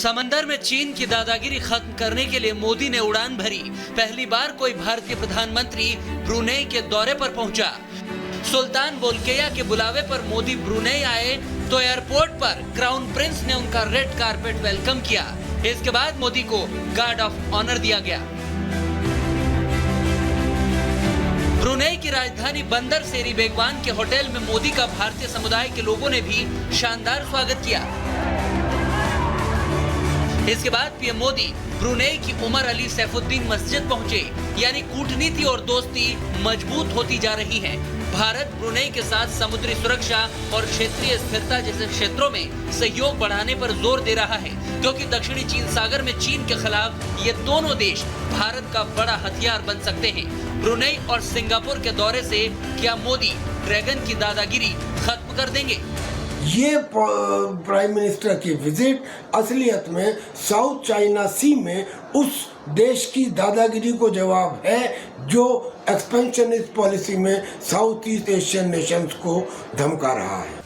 समंदर में चीन की दादागिरी खत्म करने के लिए मोदी ने उड़ान भरी। पहली बार कोई भारतीय प्रधानमंत्री ब्रुनेई के दौरे पर पहुंचा। सुल्तान बोल्किया के बुलावे पर मोदी ब्रुनेई आए तो एयरपोर्ट पर क्राउन प्रिंस ने उनका रेड कारपेट वेलकम किया। इसके बाद मोदी को गार्ड ऑफ ऑनर दिया गया। ब्रुनेई की राजधानी बंदर सेरी बेगवान के होटल में मोदी का भारतीय समुदाय के लोगों ने भी शानदार स्वागत किया। इसके बाद पीएम मोदी ब्रुनेई की उमर अली सैफुद्दीन मस्जिद पहुंचे। यानी कूटनीति और दोस्ती मजबूत होती जा रही है। भारत ब्रुनेई के साथ समुद्री सुरक्षा और क्षेत्रीय स्थिरता जैसे क्षेत्रों में सहयोग बढ़ाने पर जोर दे रहा है, क्योंकि दक्षिणी चीन सागर में चीन के खिलाफ ये दोनों देश भारत का बड़ा हथियार बन सकते हैं। ब्रुनेई और सिंगापुर के दौरे से क्या मोदी ड्रैगन की दादागिरी खत्म कर देंगे? ये प्राइम मिनिस्टर की विजिट असलियत में साउथ चाइना सी में उस देश की दादागिरी को जवाब है जो एक्सपेंशनिस्ट पॉलिसी में साउथ ईस्ट एशियन नेशंस को धमका रहा है।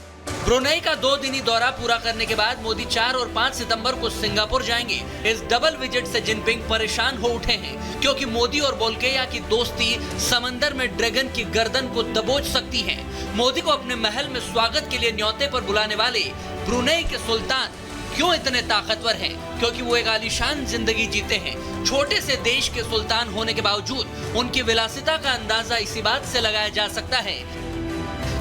ब्रुनेई का 2 दिनी दौरा पूरा करने के बाद मोदी 4 और 5 सितंबर को सिंगापुर जाएंगे। इस डबल विजिट से जिनपिंग परेशान हो उठे हैं, क्योंकि मोदी और बोल्किया की दोस्ती समंदर में ड्रैगन की गर्दन को दबोच सकती है। मोदी को अपने महल में स्वागत के लिए न्योते पर बुलाने वाले ब्रुनेई के सुल्तान क्यों इतने ताकतवर हैं? क्योंकि वो एक आलीशान जिंदगी जीते हैं। छोटे से देश के सुल्तान होने के बावजूद उनकी विलासिता का अंदाजा इसी बात से लगाया जा सकता है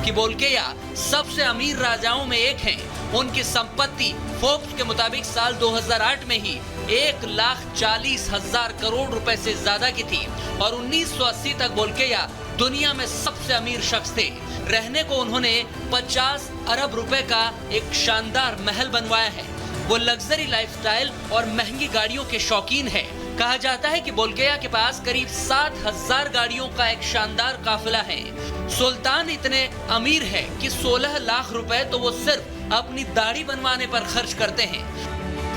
कि बोल्किया सबसे अमीर राजाओं में एक हैं। उनकी संपत्ति फोर्ब्स के मुताबिक साल 2008 में ही 1,40,000 करोड़ रुपए से ज्यादा की थी और 1980 तक बोल्किया दुनिया में सबसे अमीर शख्स थे। रहने को उन्होंने 50 अरब रुपए का एक शानदार महल बनवाया है। वो लग्जरी लाइफस्टाइल और महंगी गाड़ियों के शौकीन है। कहा जाता है कि बोल्किया के पास करीब 7,000 गाड़ियों का एक शानदार काफिला है। सुल्तान इतने अमीर है कि 16 लाख रुपए तो वो सिर्फ अपनी दाढ़ी बनवाने पर खर्च करते हैं।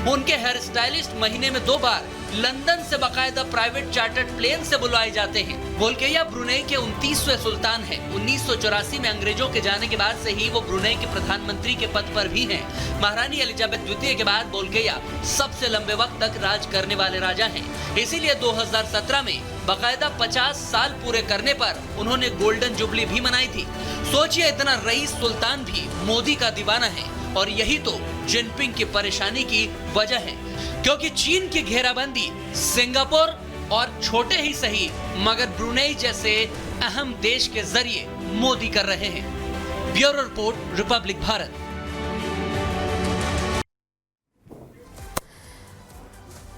उनके हेयर स्टाइलिस्ट महीने में 2 बार लंदन से बाकायदा प्राइवेट चार्टर्ड प्लेन से बुलवाए जाते हैं। बोल्किया ब्रुनेई के 29वें सुल्तान हैं। 1984 में अंग्रेजों के जाने के बाद से ही वो ब्रुनेई के प्रधानमंत्री के पद पर भी हैं। महारानी एलिजाबेथ द्वितीय के बाद बोल्किया सबसे लंबे वक्त तक राज करने वाले राजा हैं। इसीलिए 2017 में बाकायदा 50 साल पूरे करने पर उन्होंने गोल्डन जुबली भी मनाई थी। सोचिए, इतना रईस सुल्तान भी मोदी का दीवाना है और यही तो जिनपिंग की परेशानी की वजह है, क्योंकि चीन की घेराबंदी सिंगापुर और छोटे ही सही मगर ब्रुनेई जैसे अहम देश के जरिए मोदी कर रहे हैं। Bureau report, Republic Bharat.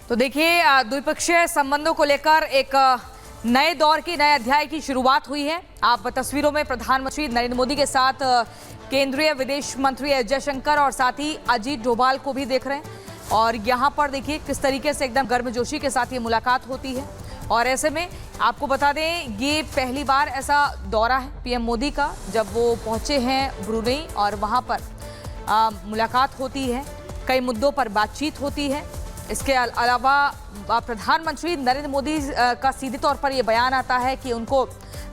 तो देखिए, द्विपक्षीय संबंधों को लेकर एक नए दौर की, नए अध्याय की शुरुआत हुई है। आप तस्वीरों में प्रधानमंत्री नरेंद्र मोदी के साथ केंद्रीय विदेश मंत्री एस जयशंकर और साथ ही अजीत डोभाल को भी देख रहे हैं। और यहाँ पर देखिए किस तरीके से एकदम गर्मजोशी के साथ ये मुलाकात होती है। और ऐसे में आपको बता दें, ये पहली बार ऐसा दौरा है पीएम मोदी का जब वो पहुँचे हैं ब्रुनेई और वहाँ पर मुलाकात होती है, कई मुद्दों पर बातचीत होती है। इसके अलावा प्रधानमंत्री नरेंद्र मोदी का सीधे तौर पर यह बयान आता है कि उनको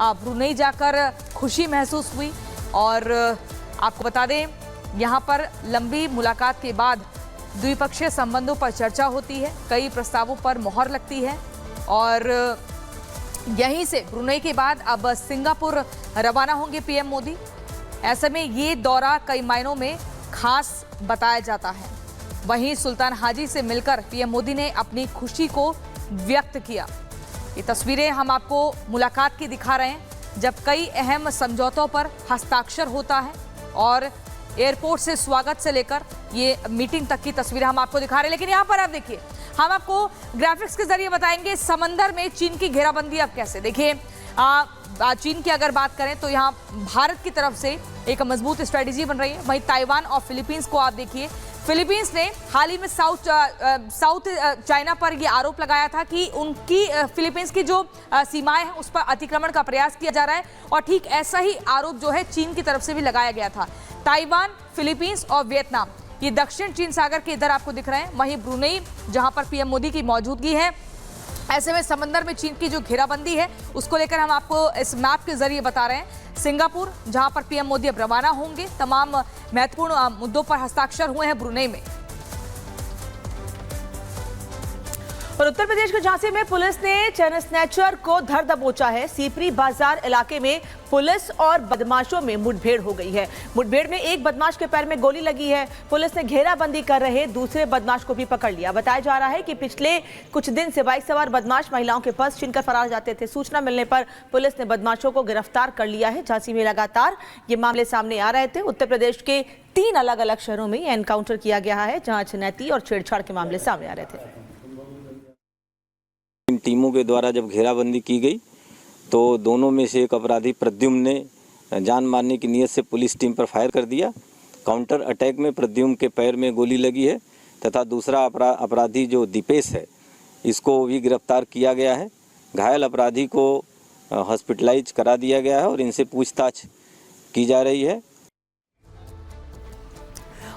ब्रुनेई जाकर खुशी महसूस हुई। और आपको बता दें, यहाँ पर लंबी मुलाकात के बाद द्विपक्षीय संबंधों पर चर्चा होती है, कई प्रस्तावों पर मोहर लगती है और यहीं से ब्रुनेई के बाद अब सिंगापुर रवाना होंगे पीएम मोदी। ऐसे में ये दौरा कई मायनों में खास बताया जाता है। वहीं सुल्तान हाजी से मिलकर पीएम मोदी ने अपनी खुशी को व्यक्त किया। ये तस्वीरें हम आपको मुलाकात की दिखा रहे हैं, जब कई अहम समझौतों पर हस्ताक्षर होता है और एयरपोर्ट से स्वागत से लेकर ये मीटिंग तक की तस्वीरें हम आपको दिखा रहे हैं। लेकिन यहाँ पर आप देखिए, हम आपको ग्राफिक्स के जरिए बताएंगे समंदर में चीन की घेराबंदी अब कैसे। देखिए, चीन की अगर बात करें तो यहाँ भारत की तरफ से एक मजबूत स्ट्रेटेजी बन रही है। वहीं ताइवान और फिलीपींस को आप देखिए, फिलीपींस ने हाल ही में साउथ चाइना पर यह आरोप लगाया था कि उनकी फिलीपींस की जो सीमाएं हैं उस पर अतिक्रमण का प्रयास किया जा रहा है। और ठीक ऐसा ही आरोप जो है चीन की तरफ से भी लगाया गया था। ताइवान, फिलीपींस और वियतनाम ये दक्षिण चीन सागर के इधर आपको दिख रहे हैं। वहीं ब्रुनेई, जहां पर पीएम मोदी की मौजूदगी है। ऐसे में समंदर में चीन की जो घेराबंदी है उसको लेकर हम आपको इस मैप के जरिए बता रहे हैं। सिंगापुर, जहां पर पीएम मोदी अब रवाना होंगे, तमाम महत्वपूर्ण मुद्दों पर हस्ताक्षर हुए हैं ब्रुनेई में। और उत्तर प्रदेश के झांसी में पुलिस ने चैन स्नैचर को धर दबोचा है। सीपरी बाजार इलाके में पुलिस और बदमाशों में मुठभेड़ हो गई है। मुठभेड़ में एक बदमाश के पैर में गोली लगी है। पुलिस ने घेराबंदी कर रहे दूसरे बदमाश को भी पकड़ लिया। बताया जा रहा है कि पिछले कुछ दिन से बाइक सवार बदमाश महिलाओं के पर्स छीनकर फरार जाते थे। सूचना मिलने पर पुलिस ने बदमाशों को गिरफ्तार कर लिया है। झांसी में लगातार ये मामले सामने आ रहे थे। उत्तर प्रदेश के 3 अलग अलग शहरों में एनकाउंटर किया गया है, जहां छीनैती और छेड़छाड़ के मामले सामने आ रहे थे। इन टीमों के द्वारा जब घेराबंदी की गई तो दोनों में से एक अपराधी प्रद्युम्न ने जान मारने की नीयत से पुलिस टीम पर फायर कर दिया। काउंटर अटैक में प्रद्युम्न के पैर में गोली लगी है तथा दूसरा अपराधी जो दीपेश है, इसको भी गिरफ्तार किया गया है। घायल अपराधी को हॉस्पिटलाइज करा दिया गया है और इनसे पूछताछ की जा रही है।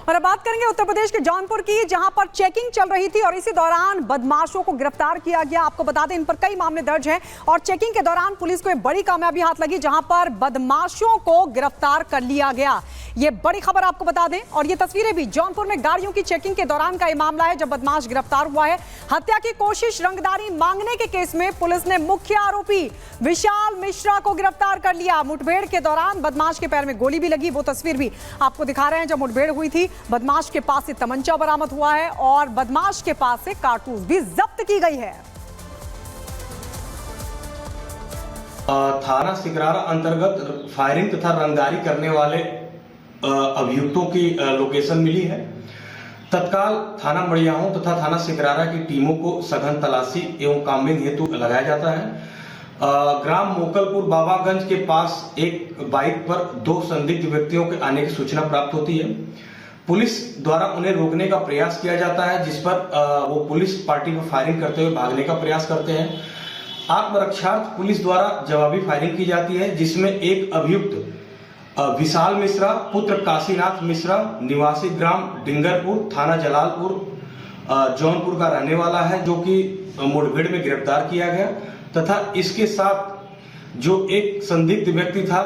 और अब बात करेंगे उत्तर प्रदेश के जौनपुर की, जहां पर चेकिंग चल रही थी और इसी दौरान बदमाशों को गिरफ्तार किया गया। आपको बता दें इन पर कई मामले दर्ज हैं और चेकिंग के दौरान पुलिस को एक बड़ी कामयाबी हाथ लगी, जहां पर बदमाशों को गिरफ्तार कर लिया गया। ये बड़ी खबर आपको बता दें। और ये तस्वीरें भी जौनपुर में गाड़ियों की चेकिंग के दौरान का ये मामला है, जब बदमाश गिरफ्तार हुआ है। हत्या की कोशिश, रंगदारी मांगने के केस में पुलिस ने मुख्य आरोपी विशाल मिश्रा को गिरफ्तार कर लिया। मुठभेड़ के दौरान बदमाश के पैर में गोली भी लगी। वो तस्वीर भी आपको दिखा रहे हैं जब मुठभेड़ हुई थी। बदमाश के पास से तमंचा बरामद हुआ है और बदमाश के पास से कारतूस भी जब्त की गई है। थाना सिकरारा अंतर्गत फायरिंग तथा रंगदारी करने वाले अभियुक्तों की लोकेशन मिली है। तत्काल थाना मड़ियाहू तथा थाना सिकरारा की टीमों को सघन तलाशी एवं कामिंग हेतु लगाया जाता है। ग्राम मोकलपुर बाबागंज के पास एक बाइक पर 2 संदिग्ध व्यक्तियों के आने की सूचना प्राप्त होती है। पुलिस द्वारा उन्हें रोकने का प्रयास किया जाता है, जिस पर वो पुलिस पार्टी पर फायरिंग करते हुए भागने का प्रयास करते हैं। आत्मरक्षार्थ पुलिस द्वारा जवाबी फायरिंग की जाती है, जिसमें एक अभियुक्त विशाल मिश्रा पुत्र काशीनाथ मिश्रा निवासी ग्राम डिंगरपुर थाना जलालपुर जौनपुर का रहने वाला है, जो कि मुठभेड़ में गिरफ्तार किया गया तथा इसके साथ जो एक संदिग्ध व्यक्ति था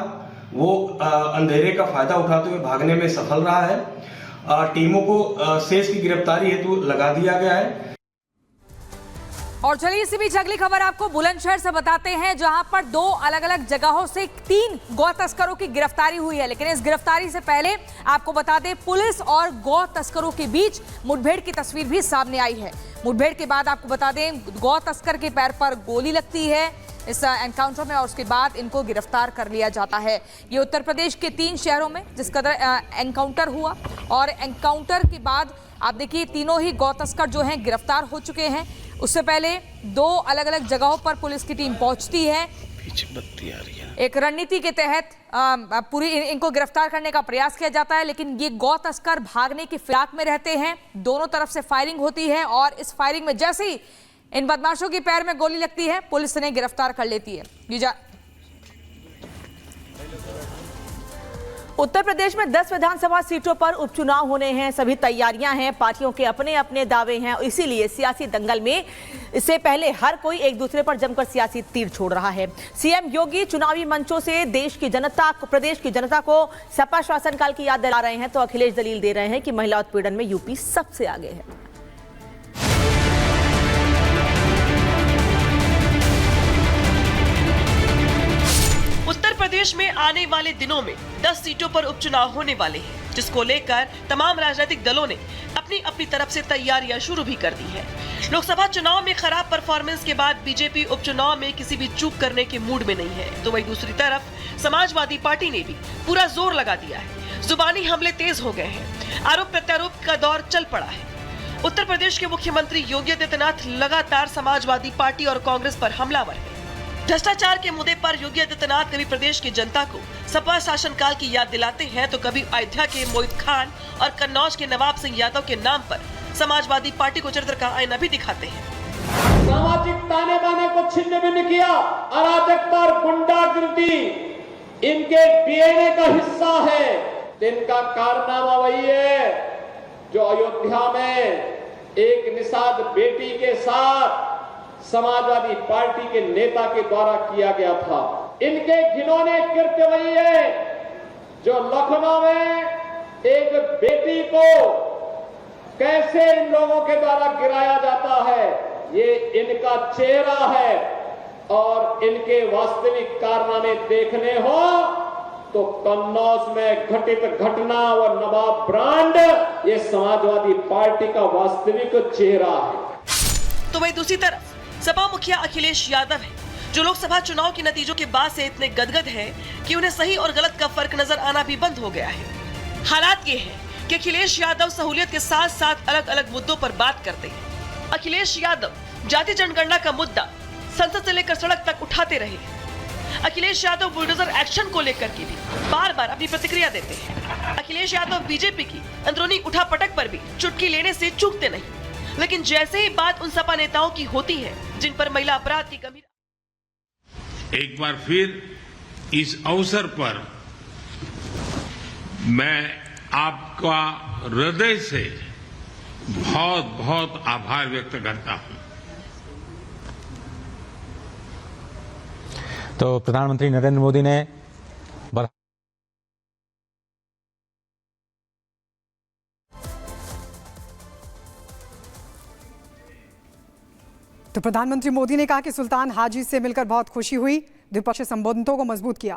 वो अंधेरे का फायदा उठाते हुए भागने में सफल रहा है। टीमों को शेष की गिरफ्तारी हेतु लगा दिया गया है। और चलिए इसी बीच अगली खबर आपको बुलंदशहर से बताते हैं, जहां पर 2 अलग अलग जगहों से 3 गौ तस्करों की गिरफ्तारी हुई है। लेकिन इस गिरफ्तारी से पहले आपको बता दें, पुलिस और गौ तस्करों के बीच मुठभेड़ की तस्वीर भी सामने आई है। मुठभेड़ के बाद आपको बता दें, गौ तस्कर के पैर पर गोली लगती है इस एनकाउंटर में और उसके बाद इनको गिरफ्तार कर लिया जाता है। ये उत्तर प्रदेश के 3 शहरों में जिस कदर एनकाउंटर हुआ और एनकाउंटर के बाद आप देखिए तीनों ही गौ तस्कर जो हैं गिरफ्तार हो चुके हैं। उससे पहले 2 अलग अलग जगहों पर पुलिस की टीम पहुंचती है। बत्ती आ रही है। एक रणनीति के तहत पूरी इनको गिरफ्तार करने का प्रयास किया जाता है, लेकिन ये गौ तस्कर भागने की फिराक में रहते हैं। दोनों तरफ से फायरिंग होती है और इस फायरिंग में जैसे ही इन बदमाशों के पैर में गोली लगती है, पुलिस ने गिरफ्तार कर लेती है। उत्तर प्रदेश में 10 विधानसभा सीटों पर उपचुनाव होने हैं। सभी तैयारियां हैं, पार्टियों के अपने अपने दावे हैं, इसीलिए सियासी दंगल में इससे पहले हर कोई एक दूसरे पर जमकर सियासी तीर छोड़ रहा है। सीएम योगी चुनावी मंचों से प्रदेश की जनता को सपा शासनकाल की याद दिला रहे हैं, तो अखिलेश दलील दे रहे हैं कि महिला उत्पीड़न में यूपी सबसे आगे है। उत्तर प्रदेश में आने वाले दिनों में 10 सीटों पर उपचुनाव होने वाले हैं, जिसको लेकर तमाम राजनीतिक दलों ने अपनी अपनी तरफ से तैयारियां शुरू भी कर दी है। लोकसभा चुनाव में खराब परफॉर्मेंस के बाद बीजेपी उपचुनाव में किसी भी चूक करने के मूड में नहीं है, तो वहीं दूसरी तरफ समाजवादी पार्टी ने भी पूरा जोर लगा दिया है। जुबानी हमले तेज हो गए हैं, आरोप प्रत्यारोप का दौर चल पड़ा है। उत्तर प्रदेश के मुख्यमंत्री योगी आदित्यनाथ लगातार समाजवादी पार्टी और कांग्रेस पर हमलावर है। भ्रष्टाचार के मुद्दे पर योगी आदित्यनाथ कभी प्रदेश की जनता को सपा शासनकाल की याद दिलाते हैं, तो कभी अयोध्या के मोहित खान और कन्नौज के नवाब सिंह यादव के नाम पर समाजवादी पार्टी को चरित्र का आईना भी दिखाते हैं। सामाजिक ताने बाने को छिन्न भिन्न किया, अराजकता और गुंडागर्दी इनके डीएनए का हिस्सा है। इनका कारनामा वही है जो अयोध्या में एक निषाद बेटी के साथ समाजवादी पार्टी के नेता के द्वारा किया गया था। इनके घिनौने कृत्य वही है जो लखनऊ में एक बेटी को कैसे इन लोगों के द्वारा गिराया जाता है, ये इनका चेहरा है और इनके वास्तविक कारनामे देखने हो तो कन्नौज में घटित घटना व नवाब ब्रांड ये समाजवादी पार्टी का वास्तविक चेहरा है। तो वही दूसरी तरफ सपा मुखिया अखिलेश यादव है, जो लोकसभा चुनाव के नतीजों के बाद से इतने गदगद है कि उन्हें सही और गलत का फर्क नजर आना भी बंद हो गया है। हालात ये है कि अखिलेश यादव सहूलियत के साथ साथ अलग अलग मुद्दों पर बात करते हैं। अखिलेश यादव जाति जनगणना का मुद्दा संसद से लेकर सड़क तक उठाते रहे। अखिलेश यादव बुलडोजर एक्शन को लेकर के भी बार बार अपनी प्रतिक्रिया देते हैं। अखिलेश यादव बीजेपी की अंदरूनी उठापटक पर भी चुटकी लेने से चूकते नहीं, लेकिन जैसे ही बात उन सपा नेताओं की होती है जिन पर महिला अपराध की कमी। एक बार फिर इस अवसर पर मैं आपका हृदय से बहुत बहुत आभार व्यक्त करता हूं। तो प्रधानमंत्री नरेंद्र मोदी ने प्रधानमंत्री मोदी ने कहा कि सुल्तान हाजी से मिलकर बहुत खुशी हुई, द्विपक्षीय संबंधों को मजबूत किया।